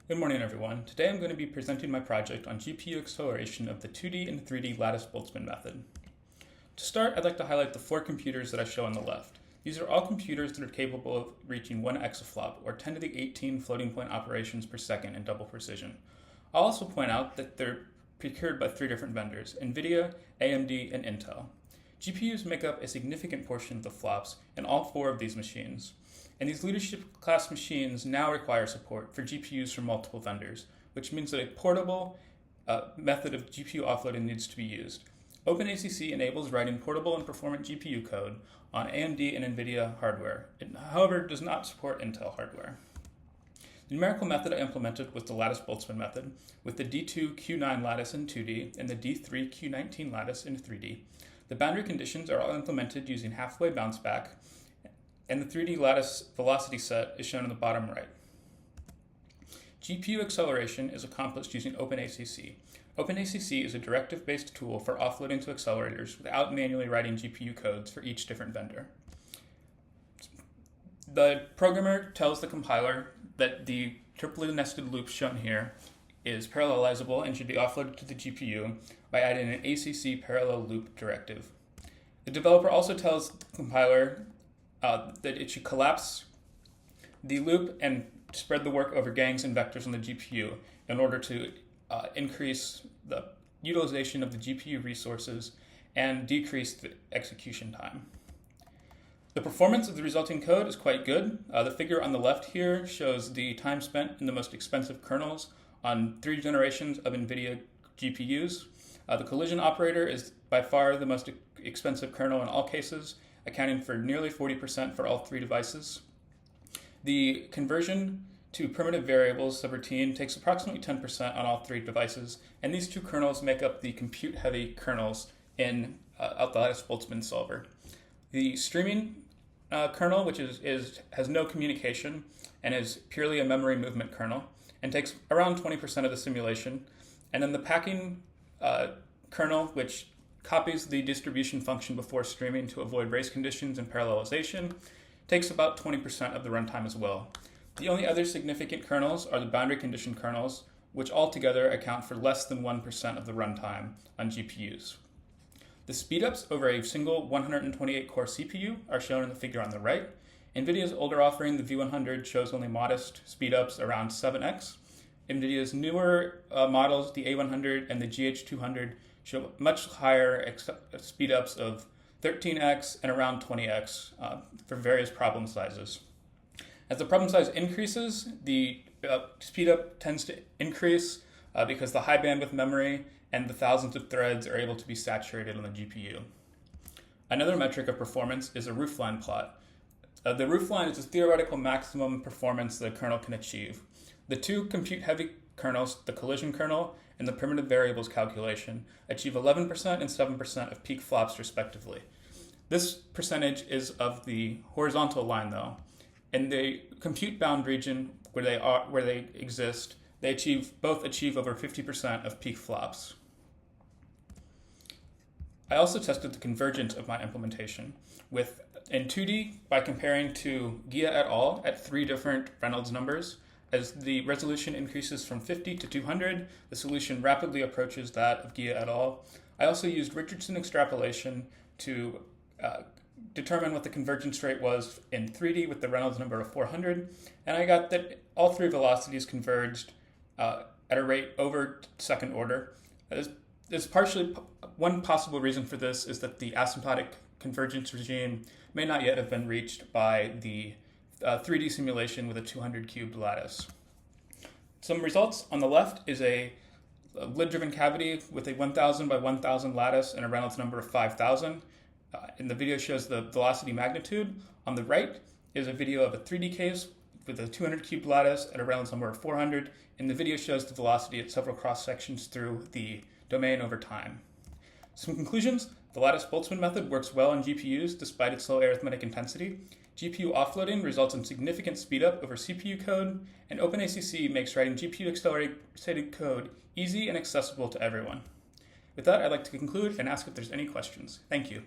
Good morning, everyone. Today I'm going to be presenting my project on GPU acceleration of the 2D and 3D Lattice Boltzmann method. To start, I'd like to highlight the 4 computers that I show on the left. These are all computers that are capable of reaching 1 exaflop, or 10 to the 18 floating point operations per second in double precision. I'll also point out that they're procured by 3 different vendors: NVIDIA, AMD, and Intel. GPUs make up a significant portion of the flops in all 4 of these machines. And these leadership class machines now require support for GPUs from multiple vendors, which means that a portable method of GPU offloading needs to be used. OpenACC enables writing portable and performant GPU code on AMD and NVIDIA hardware. It, however, does not support Intel hardware. The numerical method I implemented was the Lattice Boltzmann method, with the D2Q9 lattice in 2D and the D3Q19 lattice in 3D. The boundary conditions are all implemented using half-wave bounce back, and the 3D lattice velocity set is shown in the bottom right. GPU acceleration is accomplished using OpenACC. OpenACC is a directive-based tool for offloading to accelerators without manually writing GPU codes for each different vendor. The programmer tells the compiler that the triply nested loop shown here is parallelizable and should be offloaded to the GPU by adding an ACC parallel loop directive. The developer also tells the compiler that it should collapse the loop and spread the work over gangs and vectors on the GPU in order to increase the utilization of the GPU resources and decrease the execution time. The performance of the resulting code is quite good. The figure on the left here shows the time spent in the most expensive kernels on 3 generations of NVIDIA GPUs. The collision operator is by far the most expensive kernel in all cases, accounting for nearly 40% for all 3 devices. The conversion to primitive variables subroutine takes approximately 10% on all 3 devices, and these 2 kernels make up the compute-heavy kernels in the Lattice Boltzmann solver. The streaming kernel, which has no communication and is purely a memory movement kernel, and takes around 20% of the simulation. And then the packing kernel, which copies the distribution function before streaming to avoid race conditions and parallelization, takes about 20% of the runtime as well. The only other significant kernels are the boundary condition kernels, which altogether account for less than 1% of the runtime on GPUs. The speedups over a single 128-core CPU are shown in the figure on the right. NVIDIA's older offering, the V100, shows only modest speedups around 7x. NVIDIA's newer models, the A100 and the GH200, show much higher speedups of 13x and around 20x for various problem sizes. As the problem size increases, the speedup tends to increase because the high bandwidth memory and the thousands of threads are able to be saturated on the GPU. Another metric of performance is a roofline plot. The roofline is the theoretical maximum performance the kernel can achieve. The 2 compute-heavy kernels, the collision kernel and the primitive variables calculation, achieve 11% and 7% of peak flops respectively. This percentage is of the horizontal line though. In the compute bound region where they exist, they both achieve over 50% of peak flops. I also tested the convergence of my implementation in 2D by comparing to Gia et al. At 3 different Reynolds numbers. As the resolution increases from 50 to 200, the solution rapidly approaches that of Gia et al. I also used Richardson extrapolation to determine what the convergence rate was in 3D with the Reynolds number of 400, and I got that all 3 velocities converged at a rate over second order. One possible reason for this is that the asymptotic convergence regime may not yet have been reached by the 3D simulation with a 200 cubed lattice. Some results on the left is a lid-driven cavity with a 1000 by 1000 lattice and a Reynolds number of 5000. And the video shows the velocity magnitude. On the right is a video of a 3D case with a 200 cubed lattice at a Reynolds number of 400, and the video shows the velocity at several cross-sections through the domain over time. Some conclusions: the Lattice Boltzmann method works well on GPUs despite its low arithmetic intensity. GPU offloading results in significant speedup over CPU code, and OpenACC makes writing GPU accelerated code easy and accessible to everyone. With that, I'd like to conclude and ask if there's any questions. Thank you.